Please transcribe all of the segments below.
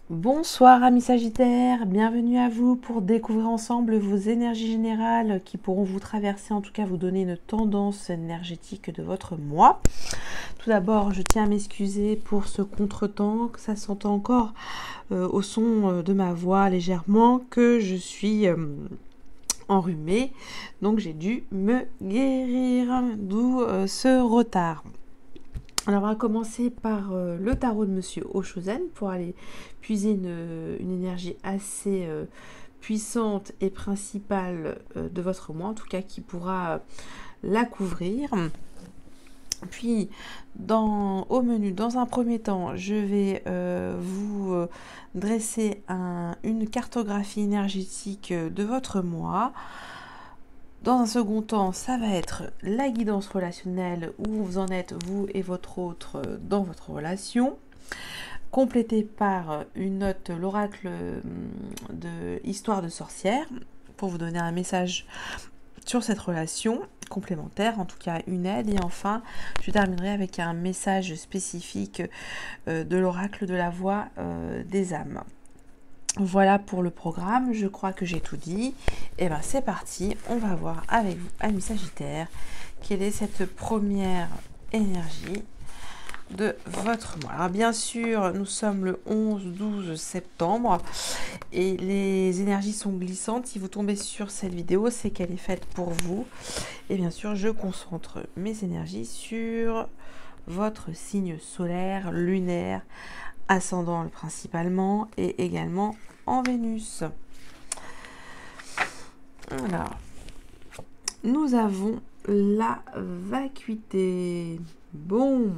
Bonsoir amis Sagittaires, bienvenue à vous pour découvrir ensemble vos énergies générales qui pourront vous traverser, en tout cas vous donner une tendance énergétique de votre mois. Tout d'abord, je tiens à m'excuser pour ce contretemps, que ça s'entend encore au son de ma voix légèrement, que je suis enrhumée, donc j'ai dû me guérir, d'où ce retard. Alors on va commencer par le tarot de Monsieur Oshozen pour aller puiser une énergie assez puissante et principale de votre mois, en tout cas qui pourra la couvrir. Puis au menu, dans un premier temps, je vais vous dresser une cartographie énergétique de votre mois. Dans un second temps, ça va être la guidance relationnelle, où vous en êtes, vous et votre autre, dans votre relation, complétée par une note, l'oracle de Histoire de sorcière, pour vous donner un message sur cette relation complémentaire, en tout cas une aide. Et enfin, je terminerai avec un message spécifique de l'oracle de la voix des âmes. Voilà pour le programme, je crois que j'ai tout dit. Et bien c'est parti, on va voir avec vous, amis Sagittaires, quelle est cette première énergie de votre mois. Alors bien sûr, nous sommes le 11-12 septembre et les énergies sont glissantes. Si vous tombez sur cette vidéo, c'est qu'elle est faite pour vous. Et bien sûr, je concentre mes énergies sur votre signe solaire, lunaire, ascendant principalement et également en Vénus. Alors, nous avons la vacuité. Bon,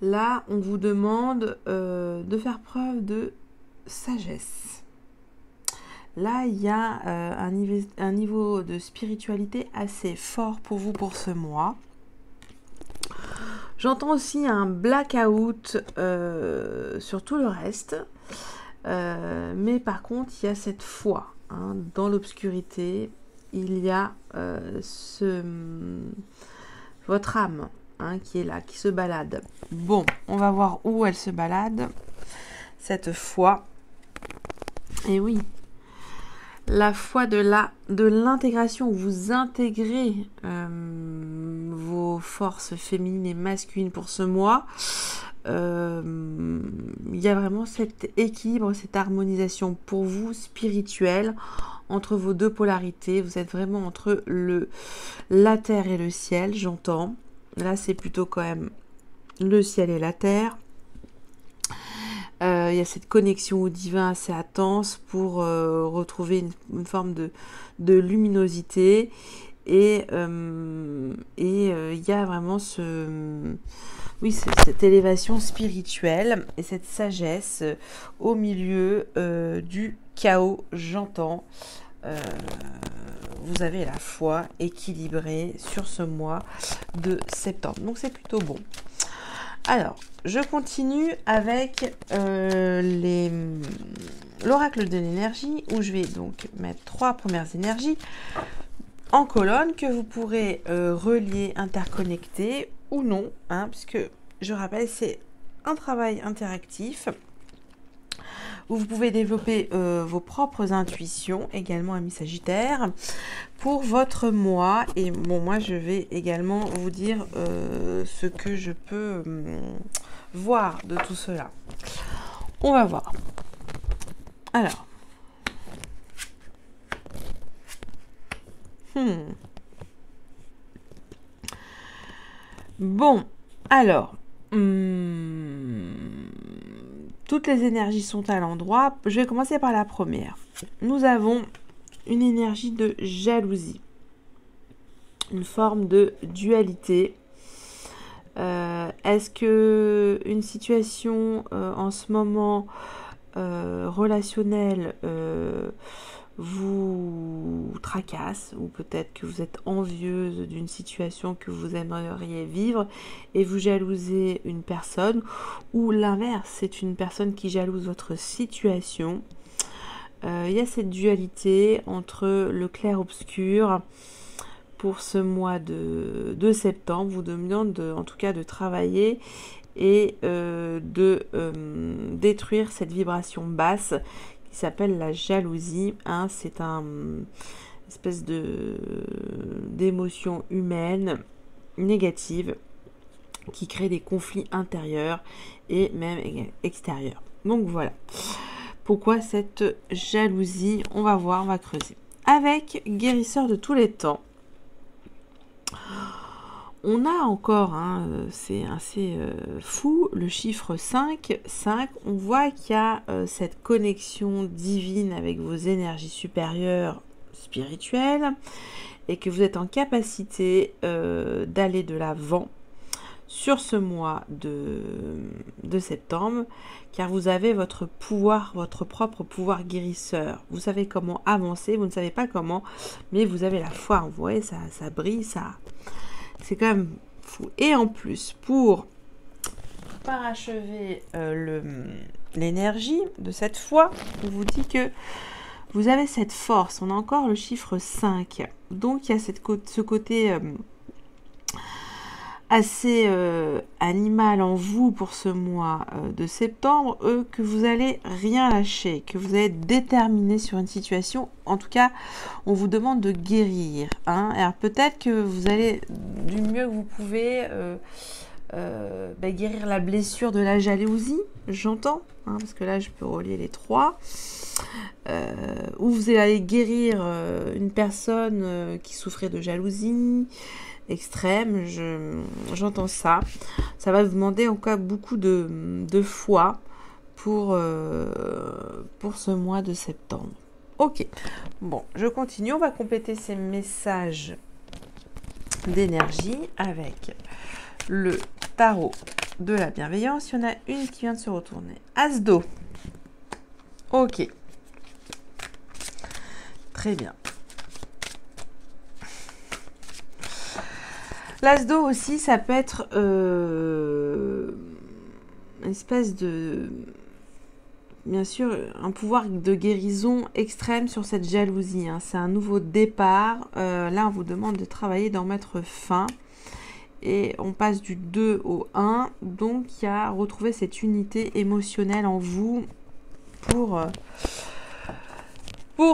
là, on vous demande de faire preuve de sagesse. Là, il y a un niveau de spiritualité assez fort pour vous pour ce mois. J'entends aussi un blackout sur tout le reste. Mais par contre, il y a cette foi. Dans l'obscurité, il y a votre âme qui est là, qui se balade. Bon, on va voir où elle se balade, cette foi. Et oui, la foi de l'intégration, où vous intégrez vos forces féminines et masculines pour ce mois. Il y a vraiment cet équilibre, cette harmonisation pour vous spirituelle entre vos deux polarités. Vous êtes vraiment entre la terre et le ciel, j'entends. Là, c'est plutôt quand même le ciel et la terre. Il y a cette connexion au divin assez intense pour retrouver une forme de luminosité. Et il y a vraiment cette élévation spirituelle et cette sagesse au milieu du chaos, j'entends. Vous avez la foi équilibrée sur ce mois de septembre. Donc c'est plutôt bon. Alors, je continue avec l'oracle de l'énergie, où je vais donc mettre 3 premières énergies en colonne que vous pourrez relier, interconnecter ou non, puisque je rappelle, c'est un travail interactif où vous pouvez développer vos propres intuitions, également amis Sagittaires, pour votre mois. Et bon, moi je vais également vous dire ce que je peux voir de tout cela. On va voir. Alors. Bon, alors, toutes les énergies sont à l'endroit. Je vais commencer par la première. Nous avons une énergie de jalousie, une forme de dualité. Est-ce que une situation en ce moment relationnelle vous tracasse, ou peut-être que vous êtes envieuse d'une situation que vous aimeriez vivre et vous jalousez une personne, ou l'inverse, c'est une personne qui jalouse votre situation. Il y a cette dualité entre le clair-obscur. Pour ce mois de septembre, vous demande en tout cas de travailler et de détruire cette vibration basse qui s'appelle la jalousie. Hein. C'est un espèce d'émotion humaine négative qui crée des conflits intérieurs et même extérieurs. Donc voilà. Pourquoi cette jalousie? On va voir, on va creuser. Avec guérisseur de tous les temps, on a encore, hein, c'est assez fou, le chiffre 5. 5, on voit qu'il y a cette connexion divine avec vos énergies supérieures spirituelles et que vous êtes en capacité d'aller de l'avant sur ce mois de septembre, car vous avez votre pouvoir, votre propre pouvoir guérisseur. Vous savez comment avancer, vous ne savez pas comment, mais vous avez la foi. Vous voyez, ça brille, c'est quand même fou. Et en plus, pour parachever l'énergie de cette foi, on vous dit que vous avez cette force. On a encore le chiffre 5. Donc, il y a ce côté assez animal en vous pour ce mois de septembre, que vous allez rien lâcher, que vous allez être déterminé sur une situation. En tout cas, on vous demande de guérir. Hein. Alors peut-être que vous allez du mieux que vous pouvez guérir la blessure de la jalousie, j'entends, hein, parce que là je peux relier les trois. Ou vous allez guérir une personne qui souffrait de jalousie extrême, j'entends ça. Ça va vous demander encore beaucoup de foi pour ce mois de septembre. Ok, bon, je continue. On va compléter ces messages d'énergie avec le tarot de la bienveillance. Il y en a une qui vient de se retourner. As d'eau. Ok. Très bien. L'as d'eau aussi, ça peut être une espèce de... Bien sûr, un pouvoir de guérison extrême sur cette jalousie. Hein. C'est un nouveau départ. Là, on vous demande de travailler, d'en mettre fin. Et on passe du 2 au 1. Donc, il y a retrouver cette unité émotionnelle en vous pour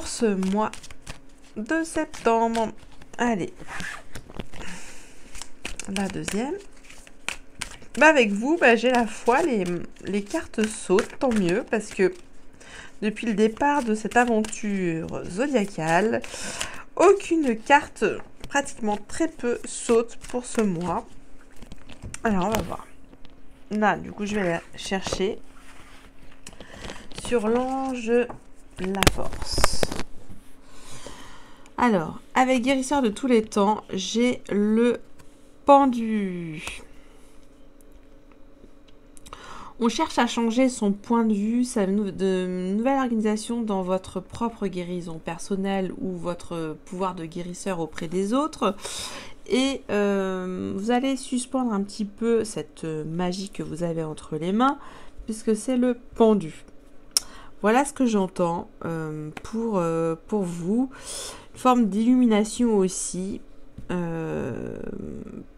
ce mois de septembre. Allez. La deuxième. Avec vous, j'ai la foi, les cartes sautent, tant mieux, parce que depuis le départ de cette aventure zodiacale, aucune carte, pratiquement très peu, saute pour ce mois. Alors, on va voir. Là, du coup, je vais la chercher sur l'ange la force. Alors, avec guérisseur de tous les temps, j'ai le pendu. On cherche à changer son point de vue, de nouvelle organisation dans votre propre guérison personnelle ou votre pouvoir de guérisseur auprès des autres. Et vous allez suspendre un petit peu cette magie que vous avez entre les mains, puisque c'est le pendu. Voilà ce que j'entends pour vous. Une forme d'illumination aussi.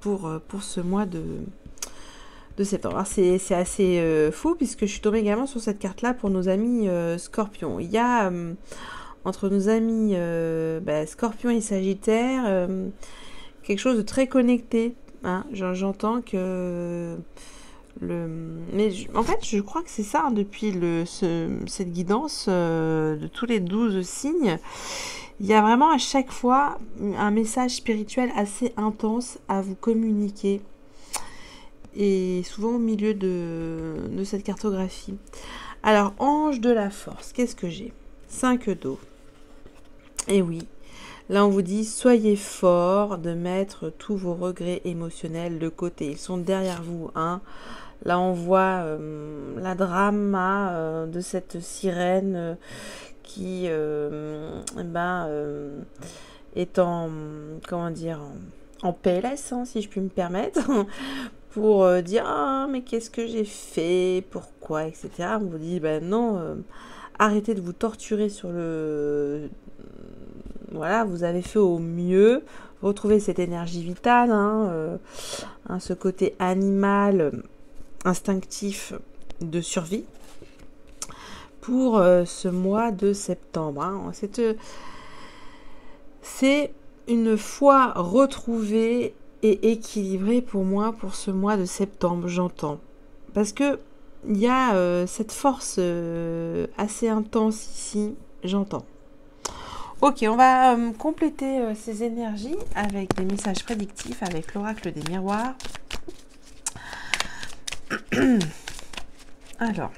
Pour ce mois de septembre. Alors c'est assez fou puisque je suis tombée également sur cette carte là pour nos amis Scorpion. Il y a entre nos amis Scorpion et Sagittaire quelque chose de très connecté. Hein. J'entends que en fait je crois que c'est ça hein, depuis cette guidance de tous les 12 signes. Il y a vraiment à chaque fois un message spirituel assez intense à vous communiquer. Et souvent au milieu de cette cartographie. Alors, ange de la force, qu'est-ce que j'ai? 5 d'eau. Et oui, là on vous dit, soyez fort de mettre tous vos regrets émotionnels de côté. Ils sont derrière vous. Hein. Là on voit la drama de cette sirène qui est en, comment dire, en PLS, hein, si je puis me permettre, pour dire « Ah, mais qu'est-ce que j'ai fait? Pourquoi ?» etc. On vous dit « Ben non, arrêtez de vous torturer sur le... Voilà, vous avez fait au mieux. Retrouvez cette énergie vitale, ce côté animal instinctif de survie pour ce mois de septembre. Hein. C'est une foi retrouvée et équilibrée pour moi pour ce mois de septembre, j'entends. Parce que il y a cette force assez intense ici, j'entends. Ok, on va compléter ces énergies avec des messages prédictifs avec l'oracle des miroirs. Alors,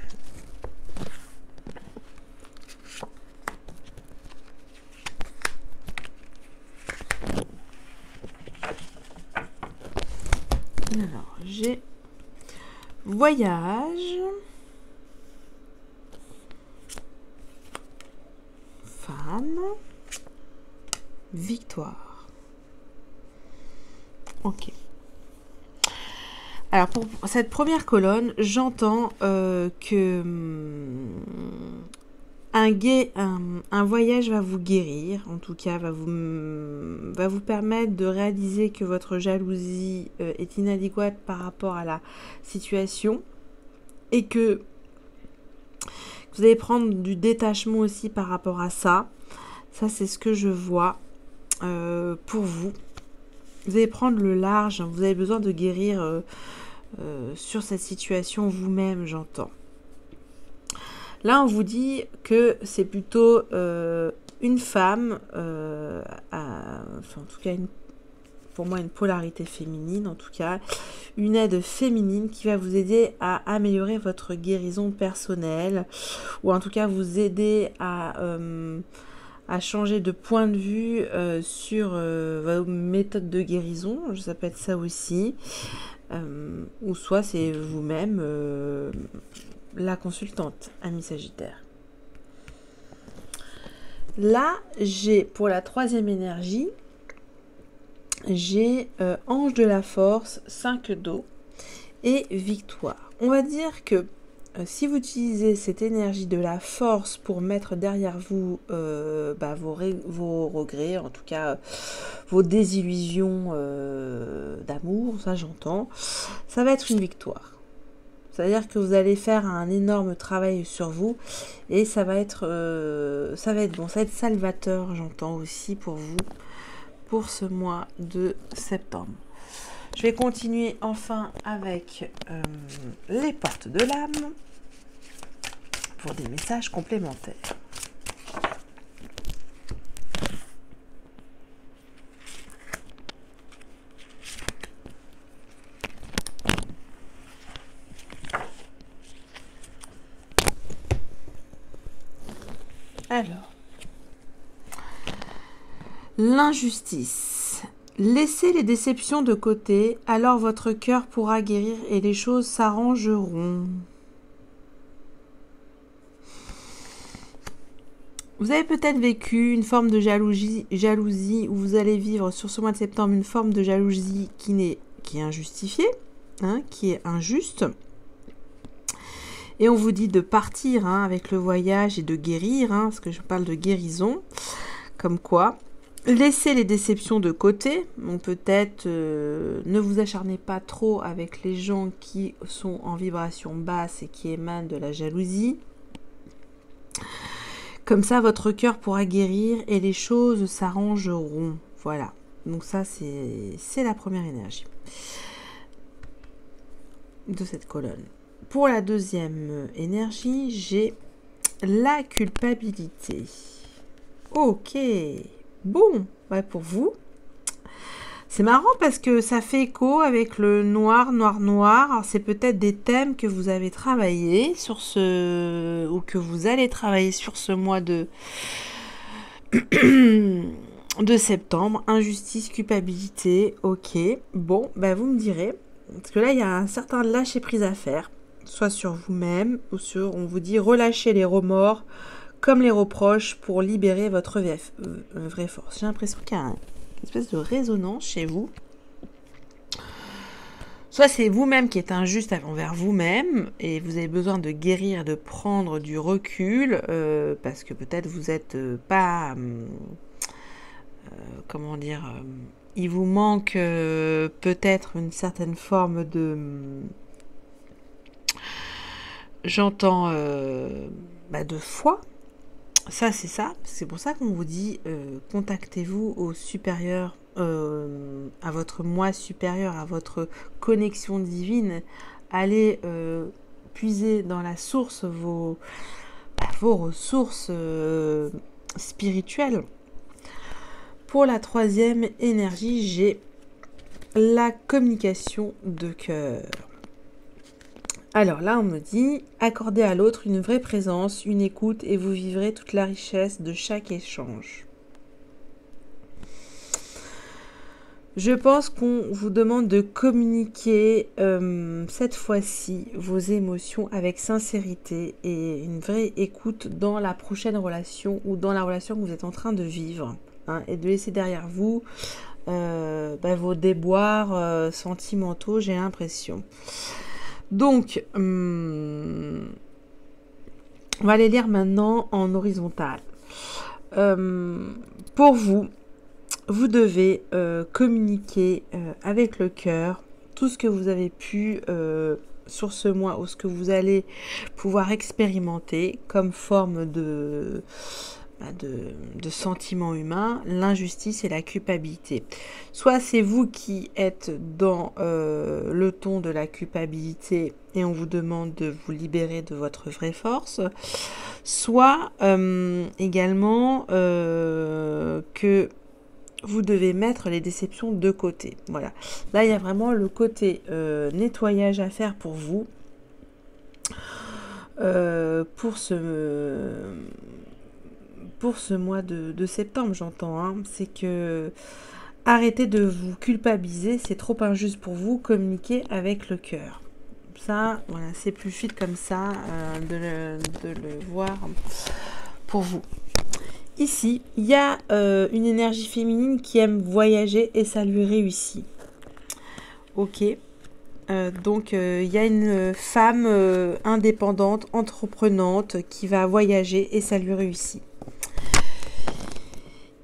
j'ai voyage, femme, victoire. Ok. Alors pour cette première colonne, j'entends que un voyage va vous guérir, en tout cas va vous permettre de réaliser que votre jalousie est inadéquate par rapport à la situation et que vous allez prendre du détachement aussi par rapport à ça. Ça, c'est ce que je vois pour vous. Vous allez prendre le large, vous avez besoin de guérir sur cette situation vous-même, j'entends. Là, on vous dit que c'est plutôt une femme, enfin, en tout cas, pour moi, une polarité féminine, en tout cas, une aide féminine qui va vous aider à améliorer votre guérison personnelle, ou en tout cas vous aider à changer de point de vue sur vos méthodes de guérison, ça peut être ça aussi, ou soit c'est vous-même la consultante, ami Sagittaire. Là, j'ai pour la troisième énergie, j'ai ange de la force, 5 d'eau et victoire. On va dire que si vous utilisez cette énergie de la force pour mettre derrière vous vos regrets, en tout cas vos désillusions d'amour, ça j'entends, ça va être une victoire. C'est-à-dire que vous allez faire un énorme travail sur vous et ça va être bon, ça va être salvateur, j'entends aussi pour vous, pour ce mois de septembre. Je vais continuer enfin avec les portes de l'âme pour des messages complémentaires. Alors, l'injustice. Laissez les déceptions de côté, alors votre cœur pourra guérir et les choses s'arrangeront. Vous avez peut-être vécu une forme de jalousie où vous allez vivre sur ce mois de septembre une forme de jalousie qui est injustifiée, hein, qui est injuste. Et on vous dit de partir avec le voyage et de guérir, parce que je parle de guérison, comme quoi. Laissez les déceptions de côté, donc peut-être ne vous acharnez pas trop avec les gens qui sont en vibration basse et qui émanent de la jalousie. Comme ça, votre cœur pourra guérir et les choses s'arrangeront. Voilà, donc ça c'est la première énergie de cette colonne. Pour la deuxième énergie, j'ai la culpabilité. Ok, bon, pour vous, c'est marrant parce que ça fait écho avec le noir. Alors, c'est peut-être des thèmes que vous avez travaillé sur ou que vous allez travailler sur ce mois de septembre. Injustice, culpabilité, ok. Bon, vous me direz, parce que là, il y a un certain lâcher-prise à faire. Soit sur vous-même, ou sur, on vous dit, relâchez les remords, comme les reproches, pour libérer votre vraie force. J'ai l'impression qu'il y a une espèce de résonance chez vous. Soit c'est vous-même qui êtes injuste envers vous-même, et vous avez besoin de guérir, de prendre du recul, parce que peut-être vous n'êtes pas... comment dire... il vous manque peut-être une certaine forme de... j'entends de foi. Ça, c'est ça. C'est pour ça qu'on vous dit contactez-vous au supérieur, à votre moi supérieur, à votre connexion divine. Allez puiser dans la source vos ressources spirituelles. Pour la troisième énergie, j'ai la communication de cœur. Alors là, on me dit, accordez à l'autre une vraie présence, une écoute, et vous vivrez toute la richesse de chaque échange. Je pense qu'on vous demande de communiquer cette fois-ci vos émotions avec sincérité et une vraie écoute dans la prochaine relation ou dans la relation que vous êtes en train de vivre. Hein, et de laisser derrière vous vos déboires sentimentaux, j'ai l'impression. Donc, on va les lire maintenant en horizontal. Pour vous, vous devez communiquer avec le cœur tout ce que vous avez pu sur ce mois ou ce que vous allez pouvoir expérimenter comme forme de sentiments humains, l'injustice et la culpabilité. Soit c'est vous qui êtes dans le ton de la culpabilité et on vous demande de vous libérer de votre vraie force, soit également que vous devez mettre les déceptions de côté. Voilà. Là, il y a vraiment le côté nettoyage à faire pour vous. Pour ce mois de septembre, j'entends. Hein, c'est que arrêtez de vous culpabiliser, c'est trop injuste pour vous. Communiquez avec le cœur. Ça, voilà, c'est plus fluide comme ça de le voir pour vous. Ici, il y a une énergie féminine qui aime voyager et ça lui réussit. Ok. Donc, il y a une femme indépendante, entreprenante qui va voyager et ça lui réussit.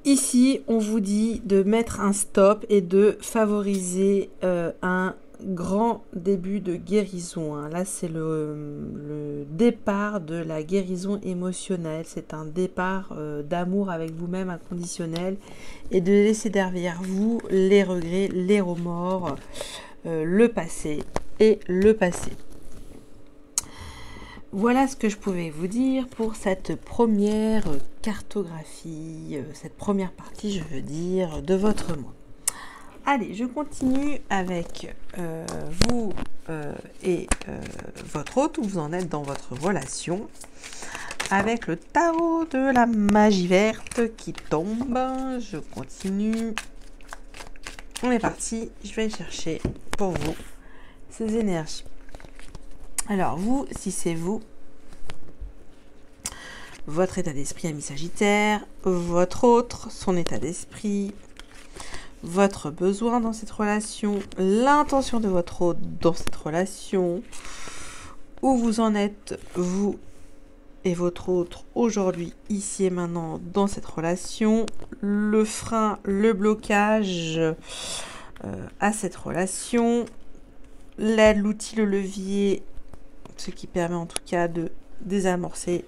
Ici, on vous dit de mettre un stop et de favoriser un grand début de guérison. Hein. Là, c'est le départ de la guérison émotionnelle. C'est un départ d'amour avec vous-même inconditionnel et de laisser derrière vous les regrets, les remords, le passé et le passé. Voilà ce que je pouvais vous dire pour cette première cartographie, cette première partie, je veux dire, de votre mois. Allez, je continue avec vous et votre hôte, où vous en êtes dans votre relation, avec le tarot de la magie verte qui tombe. Je continue. On est parti, je vais chercher pour vous ces énergies. Alors vous, si c'est vous, votre état d'esprit ami Sagittaire, votre autre, son état d'esprit, votre besoin dans cette relation, l'intention de votre hôte dans cette relation, où vous en êtes, vous et votre autre, aujourd'hui, ici et maintenant, dans cette relation, le frein, le blocage à cette relation, l'outil, le levier, ce qui permet en tout cas de désamorcer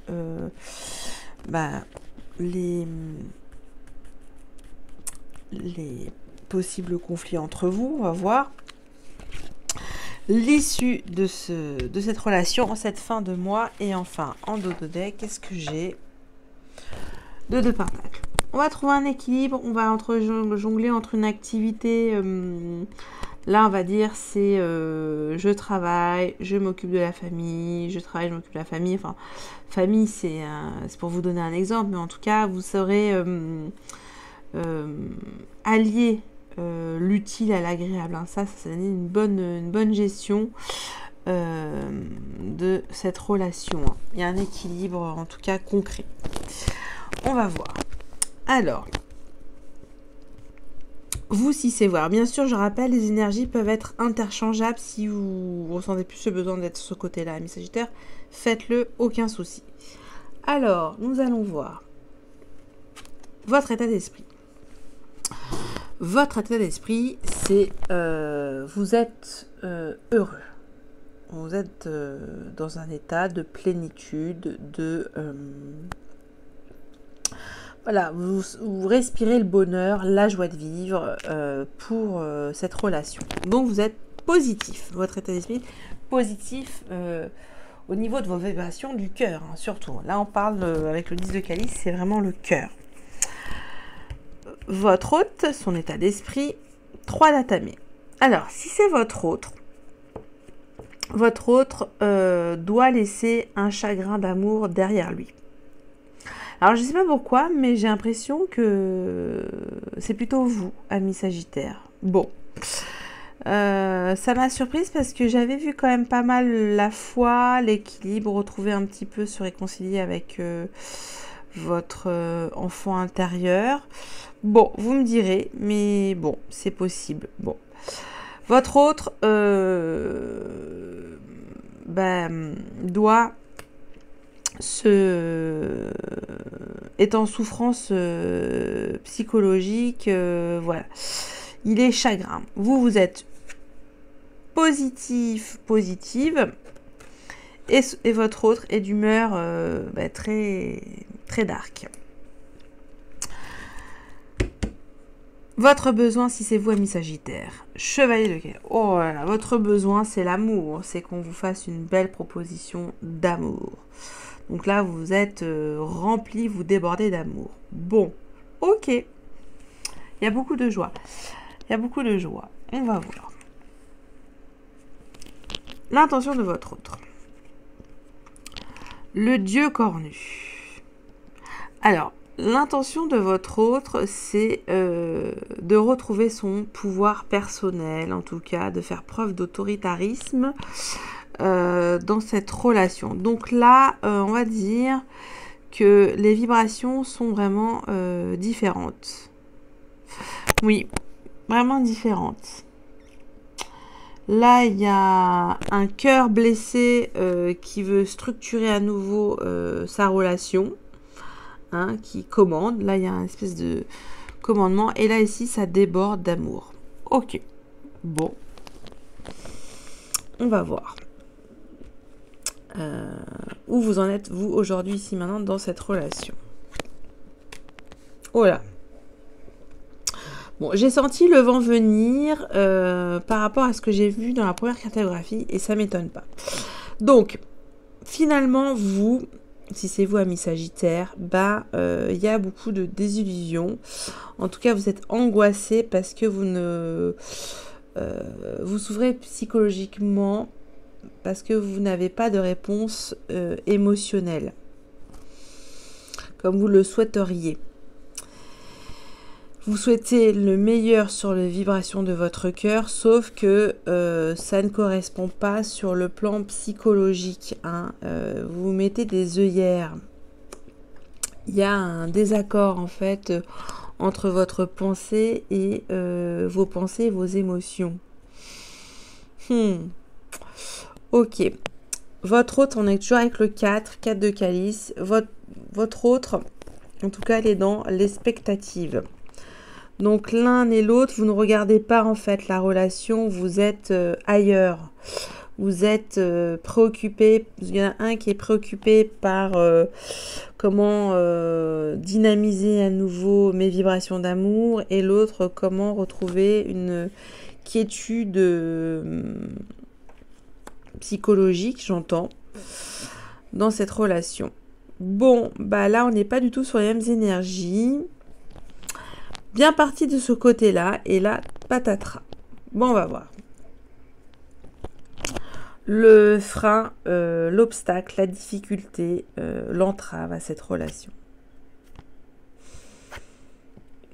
les possibles conflits entre vous. On va voir l'issue de cette relation en cette fin de mois. Et enfin, en dos de deck, qu'est-ce que j'ai? Deux pentacles. On va trouver un équilibre. On va jongler entre une activité... là, on va dire, c'est je travaille, je m'occupe de la famille, je travaille, je m'occupe de la famille. Enfin, famille, c'est pour vous donner un exemple, mais en tout cas, vous saurez allier l'utile à l'agréable. Hein. Ça donne une bonne gestion de cette relation. Hein. Il y a un équilibre, en tout cas, concret. On va voir. Alors... Vous, si c'est voir. Bien sûr, je rappelle, les énergies peuvent être interchangeables. Si vous ressentez plus le besoin d'être de ce côté-là, ami Sagittaire, faites-le, aucun souci. Alors, nous allons voir votre état d'esprit. Votre état d'esprit, c'est vous êtes heureux. Vous êtes dans un état de plénitude, voilà, vous respirez le bonheur, la joie de vivre pour cette relation. Donc vous êtes positif, votre état d'esprit positif au niveau de vos vibrations du cœur, hein, surtout. Là on parle avec le 10 de calice, c'est vraiment le cœur. Votre hôte, son état d'esprit, 3 d'atamé. Alors si c'est votre autre doit laisser un chagrin d'amour derrière lui. Alors je ne sais pas pourquoi, mais j'ai l'impression que c'est plutôt vous, ami Sagittaire. Bon, ça m'a surprise parce que j'avais vu quand même pas mal la foi, l'équilibre, retrouver un petit peu, se réconcilier avec votre enfant intérieur. Bon, vous me direz, mais bon, c'est possible. Bon, votre autre doit est en souffrance psychologique, voilà. Il est chagrin. Vous êtes positive, et votre autre est d'humeur très, très dark. Votre besoin, si c'est vous, ami Sagittaire, chevalier de cœur. Oh là là, votre besoin, c'est l'amour. C'est qu'on vous fasse une belle proposition d'amour. Donc là, vous êtes rempli, vous débordez d'amour. Bon, ok. Il y a beaucoup de joie. On va voir. L'intention de votre autre. Le dieu cornu. Alors, l'intention de votre autre, c'est de retrouver son pouvoir personnel, en tout cas, de faire preuve d'autoritarisme dans cette relation. Donc là, on va dire que les vibrations sont vraiment différentes. Oui, vraiment différentes. Là, il y a un cœur blessé qui veut structurer à nouveau sa relation. Hein, qui commande. Là, il y a une espèce de commandement. Et là, ici, ça déborde d'amour. Ok. Bon. On va voir. Où vous en êtes, vous, aujourd'hui, ici, maintenant, dans cette relation. Oh là. Bon, j'ai senti le vent venir par rapport à ce que j'ai vu dans la première cartographie. Et ça m'étonne pas. Donc, finalement, vous... Si c'est vous, ami Sagittaire, il y a beaucoup de désillusions. En tout cas, vous êtes angoissé parce que vous souffrez psychologiquement, parce que vous n'avez pas de réponse émotionnelle, comme vous le souhaiteriez. Vous souhaitez le meilleur sur les vibrations de votre cœur, sauf que ça ne correspond pas sur le plan psychologique. Hein. Vous mettez des œillères. Il y a un désaccord en fait entre votre pensée et vos pensées et vos émotions. Ok. Votre autre, on est toujours avec le 4 de calice. Votre autre, en tout cas, elle est dans l'expectative. Donc l'un et l'autre, vous ne regardez pas en fait la relation, vous êtes ailleurs. Vous êtes préoccupé, il y en a un qui est préoccupé par comment dynamiser à nouveau mes vibrations d'amour et l'autre comment retrouver une quiétude psychologique, j'entends, dans cette relation. Bon, là on n'est pas du tout sur les mêmes énergies. Bien parti de ce côté-là, et là, patatras. Bon, on va voir. Le frein, l'obstacle, la difficulté, l'entrave à cette relation.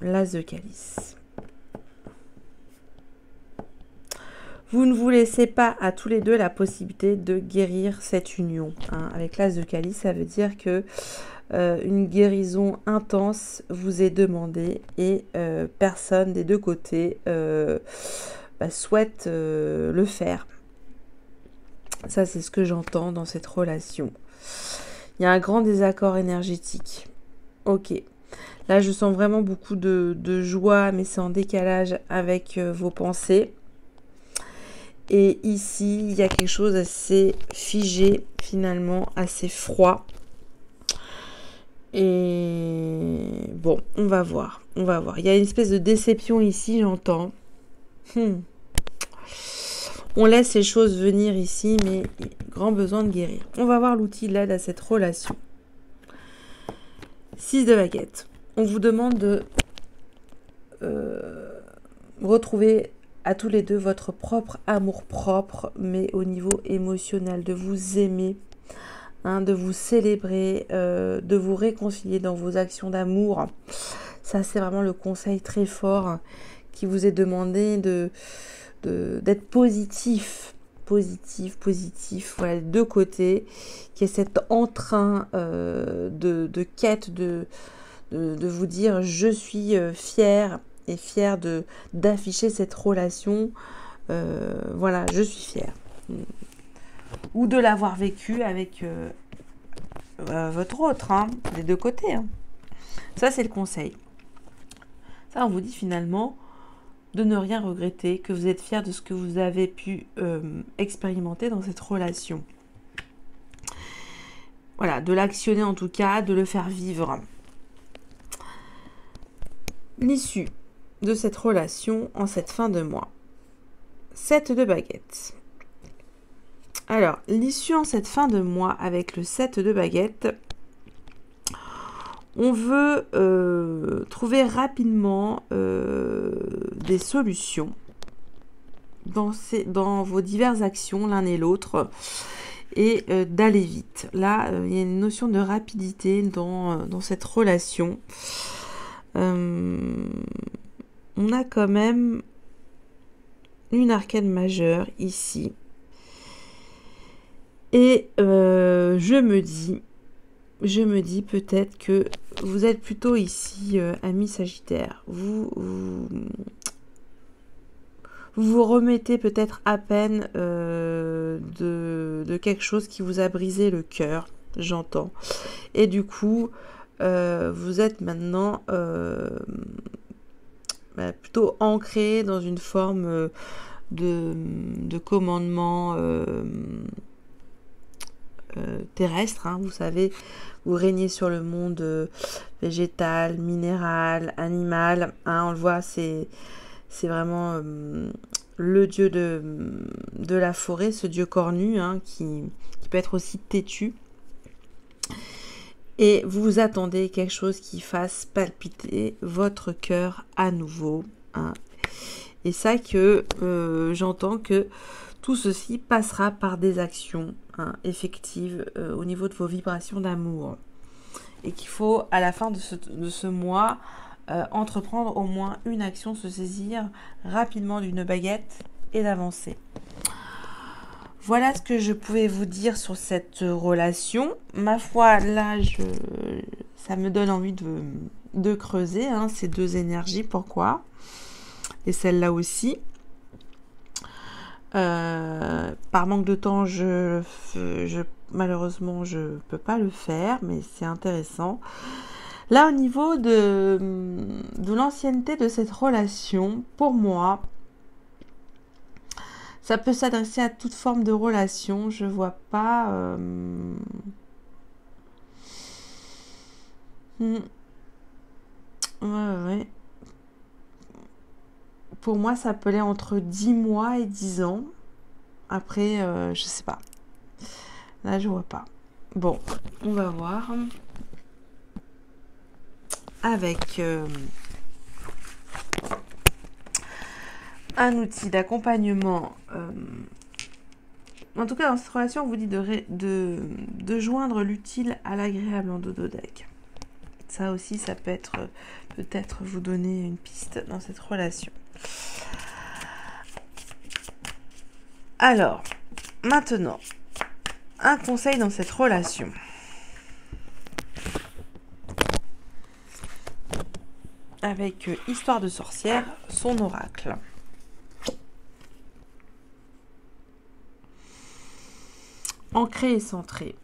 L'as de calice. Vous ne vous laissez pas à tous les deux la possibilité de guérir cette union. Hein. Avec l'as de calice, ça veut dire que une guérison intense vous est demandée et personne des deux côtés souhaite le faire. Ça, c'est ce que j'entends dans cette relation. Il y a un grand désaccord énergétique. Ok. Là, je sens vraiment beaucoup de joie, mais c'est en décalage avec vos pensées. Et ici, il y a quelque chose assez figé, finalement, assez froid. Et bon, on va voir. On va voir. Il y a une espèce de déception ici, j'entends. On laisse les choses venir ici, mais grand besoin de guérir. On va voir l'outil de l'aide à cette relation. 6 de baguette. On vous demande de retrouver à tous les deux votre propre amour propre, mais au niveau émotionnel, de vous aimer, de vous célébrer, de vous réconcilier dans vos actions d'amour. Ça, c'est vraiment le conseil très fort qui vous est demandé d'être positif, voilà, les deux côtés, qui est cet entrain de quête de vous dire je suis fière et fière d'afficher cette relation, voilà, je suis fière. Ou de l'avoir vécu avec votre autre, des deux côtés. Ça, c'est le conseil. Ça, on vous dit finalement de ne rien regretter, que vous êtes fier de ce que vous avez pu expérimenter dans cette relation. Voilà, de l'actionner en tout cas, de le faire vivre. L'issue de cette relation en cette fin de mois. 7 de baguette. Alors, l'issue en cette fin de mois avec le 7 de baguette, on veut trouver rapidement des solutions dans vos diverses actions, l'un et l'autre, et d'aller vite. Là, il y a une notion de rapidité dans cette relation. On a quand même une arcane majeure ici. Et je me dis peut-être que vous êtes plutôt ici, amis Sagittaire. Vous remettez peut-être à peine de quelque chose qui vous a brisé le cœur, j'entends. Et du coup, vous êtes maintenant plutôt ancré dans une forme de commandement terrestre, vous savez, vous régnez sur le monde végétal, minéral, animal, on le voit, c'est vraiment le dieu de la forêt, ce dieu cornu, qui peut être aussi têtu. Et vous attendez quelque chose qui fasse palpiter votre cœur à nouveau. Et ça que j'entends que tout ceci passera par des actions effectives au niveau de vos vibrations d'amour. Et qu'il faut, à la fin de ce mois, entreprendre au moins une action, se saisir rapidement d'une baguette et d'avancer. Voilà ce que je pouvais vous dire sur cette relation. Ma foi, là, ça me donne envie de creuser ces deux énergies. Pourquoi ? Et celle-là aussi. Par manque de temps, malheureusement, je ne peux pas le faire, mais c'est intéressant. Là, au niveau de l'ancienneté de cette relation, pour moi, ça peut s'adresser à toute forme de relation. Je vois pas... Ouais. Pour moi, ça peut aller entre 10 mois et 10 ans. Après, je sais pas. Là, je vois pas. Bon, on va voir. Avec un outil d'accompagnement. En tout cas, dans cette relation, on vous dit de joindre l'utile à l'agréable en dodo deck. Ça aussi, ça peut être peut-être vous donner une piste dans cette relation. Alors, maintenant, un conseil dans cette relation. Avec Histoire de sorcière, son oracle. Ancré et centré.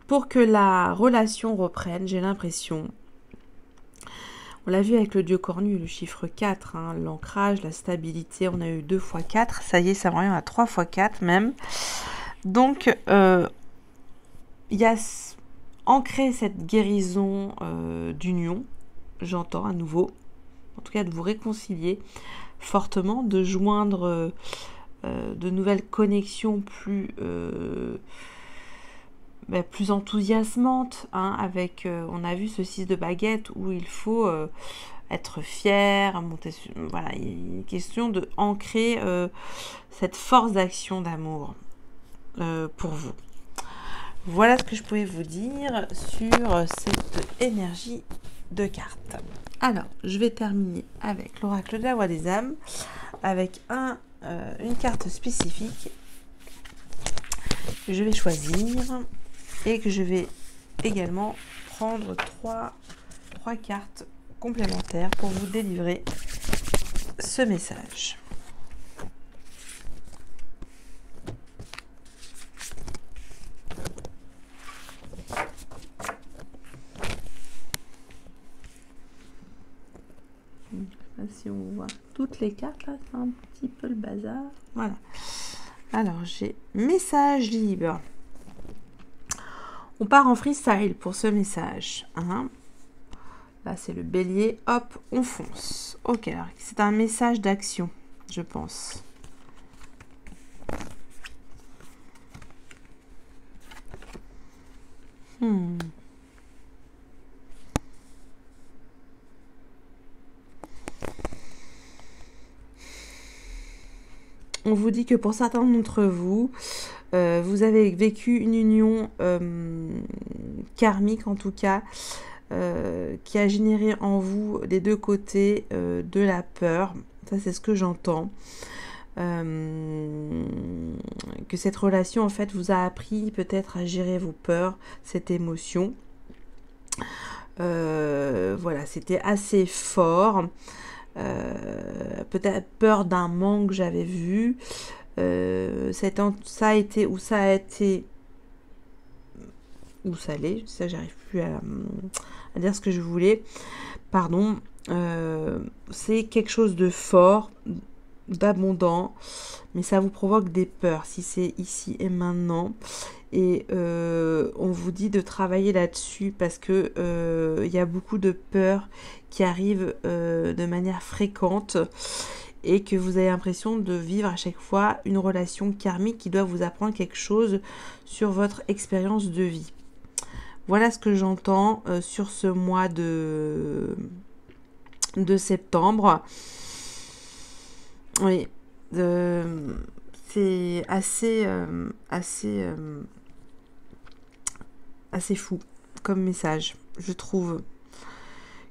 Pour que la relation reprenne, j'ai l'impression, On l'a vu avec le dieu cornu, le chiffre 4, hein, l'ancrage, la stabilité. On a eu 2 x 4. Ça y est, ça revient à 3 x 4 même. Donc, il y a ancré cette guérison d'union, j'entends à nouveau, en tout cas de vous réconcilier fortement, de joindre de nouvelles connexions plus enthousiasmantes, hein, avec, on a vu ce 6 de baguette où il faut être fier, monter sur, voilà, il est une question de ancrer cette force d'action d'amour pour vous. Voilà ce que je pouvais vous dire sur cette énergie de cartes. Alors, je vais terminer avec l'oracle de la voix des âmes, avec une carte spécifique que je vais choisir et que je vais également prendre trois cartes complémentaires pour vous délivrer ce message. Si on voit toutes les cartes là, c'est un petit peu le bazar. Voilà. Alors j'ai message libre. On part en freestyle pour ce message. Hein. Là c'est le bélier. Hop, on fonce. Ok, alors c'est un message d'action, je pense. On vous dit que pour certains d'entre vous, vous avez vécu une union karmique en tout cas, qui a généré en vous des deux côtés de la peur. Ça c'est ce que j'entends. Que cette relation en fait vous a appris peut-être à gérer vos peurs, cette émotion. Voilà, c'était assez fort. Peut-être peur d'un manque, j'avais vu. Ça a été, ou ça a été, ou ça l'est, ça j'arrive plus à dire ce que je voulais. Pardon. C'est quelque chose de fort, d'abondant, mais ça vous provoque des peurs si c'est ici et maintenant. Et on vous dit de travailler là-dessus parce que il y a beaucoup de peurs qui arrivent de manière fréquente et que vous avez l'impression de vivre à chaque fois une relation karmique qui doit vous apprendre quelque chose sur votre expérience de vie. Voilà ce que j'entends sur ce mois de septembre. Oui, c'est assez fou comme message, je trouve.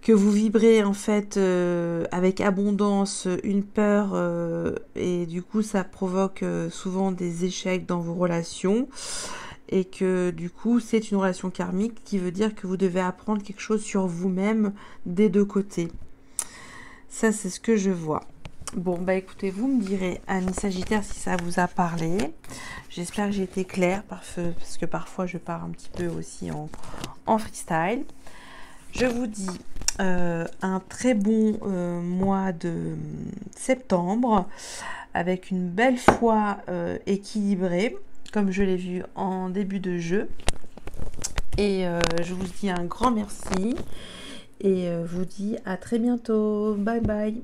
Que vous vibrez en fait avec abondance une peur et du coup ça provoque souvent des échecs dans vos relations et que du coup c'est une relation karmique qui veut dire que vous devez apprendre quelque chose sur vous-même des deux côtés. Ça c'est ce que je vois. Bon bah écoutez, vous me direz Amis Sagittaire si ça vous a parlé. J'espère que j'ai été claire parce que parfois je pars un petit peu aussi en freestyle. Je vous dis un très bon mois de septembre avec une belle foi équilibrée comme je l'ai vu en début de jeu. Et je vous dis un grand merci et vous dis à très bientôt. Bye bye.